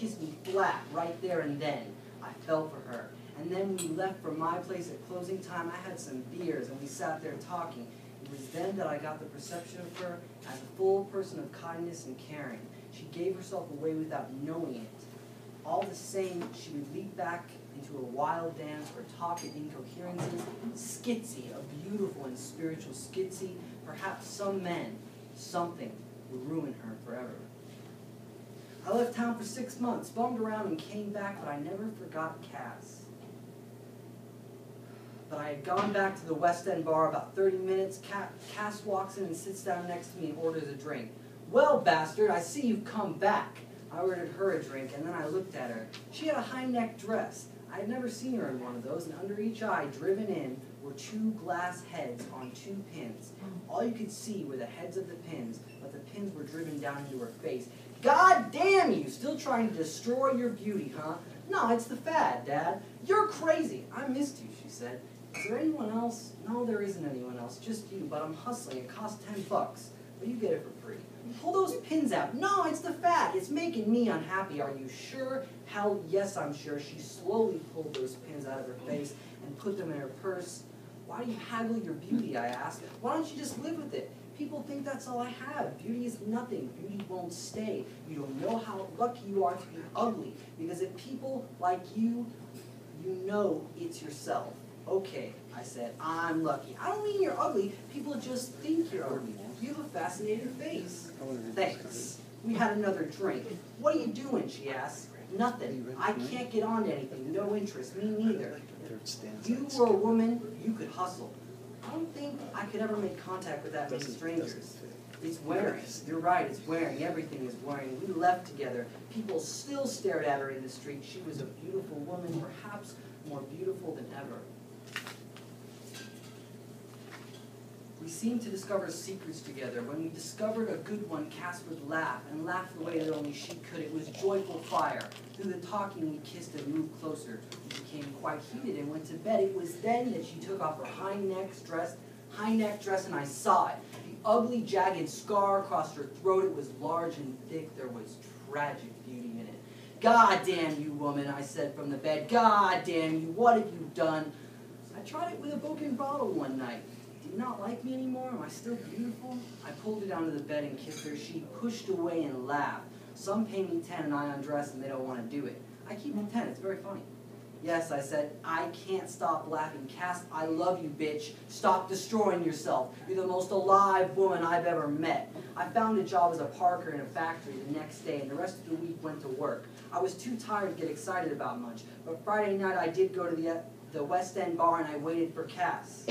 kissed me flat right there and then. I fell for her. And then when we left from my place at closing time, I had some beers and we sat there talking. It was then that I got the perception of her as a full person of kindness and caring. She gave herself away without knowing it. All the same, she would leap back into a wild dance or talk in incoherences, skitsy, a beautiful and spiritual skitsy. Perhaps some men, something would ruin her forever. I left town for 6 months, bummed around and came back, but I never forgot Cass. But I had gone back to the West End bar about 30 minutes. Cass walks in and sits down next to me and orders a drink. Well, bastard, I see you've come back. I ordered her a drink, and then I looked at her. She had a high-neck dress. I had never seen her in one of those, and under each eye, driven in, were 2 glass heads on 2 pins. All you could see were the heads of the pins, but the pins were driven down into her face. God damn you! Still trying to destroy your beauty, huh? No, it's the fad, Dad. You're crazy. I missed you, she said. Is there anyone else? No, there isn't anyone else, just you, but I'm hustling. It costs $10, but you get it for free. Pull those pins out. No, it's the fat. It's making me unhappy. Are you sure? Hell, yes, I'm sure. She slowly pulled those pins out of her face and put them in her purse. Why do you haggle your beauty, I asked. Why don't you just live with it? People think that's all I have. Beauty is nothing. Beauty won't stay. You don't know how lucky you are to be ugly, because if people like you, you know it's yourself. Okay, I said, I'm lucky. I don't mean you're ugly. People just think you're ugly. You have a fascinating face. Thanks. We had another drink. What are you doing, she asked. Nothing. I can't get on to anything. No interest. Me neither. If you were a woman, you could hustle. I don't think I could ever make contact with that many strangers. It's wearing. You're right, it's wearing. Everything is wearing. We left together. People still stared at her in the street. She was a beautiful woman, perhaps more beautiful than ever. We seemed to discover secrets together. When we discovered a good one, Cass would laugh, and laugh the way that only she could. It was joyful fire. Through the talking, we kissed and moved closer. We became quite heated and went to bed. It was then that she took off her high-neck dress, and I saw it. The ugly, jagged scar across her throat. It was large and thick. There was tragic beauty in it. God damn you, woman, I said from the bed. God damn you, what have you done? I tried it with a broken bottle one night. Do you not like me anymore? Am I still beautiful? I pulled her down to the bed and kissed her. She pushed away and laughed. Some pay me 10 and I undress and they don't want to do it. I keep them 10. It's very funny. Yes, I said, I can't stop laughing. Cass, I love you, bitch. Stop destroying yourself. You're the most alive woman I've ever met. I found a job as a parker in a factory the next day, and the rest of the week went to work. I was too tired to get excited about much, but Friday night I did go to the West End bar and I waited for Cass.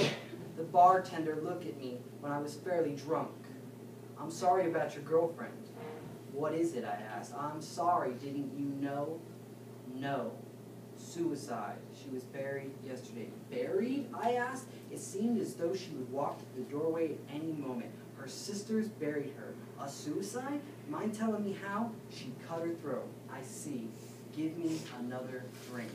The bartender looked at me when I was fairly drunk. I'm sorry about your girlfriend. What is it, I asked. I'm sorry, didn't you know? No. Suicide. She was buried yesterday. Buried? I asked. It seemed as though she would walk through the doorway at any moment. Her sisters buried her. A suicide? Mind telling me how? She cut her throat. I see. Give me another drink.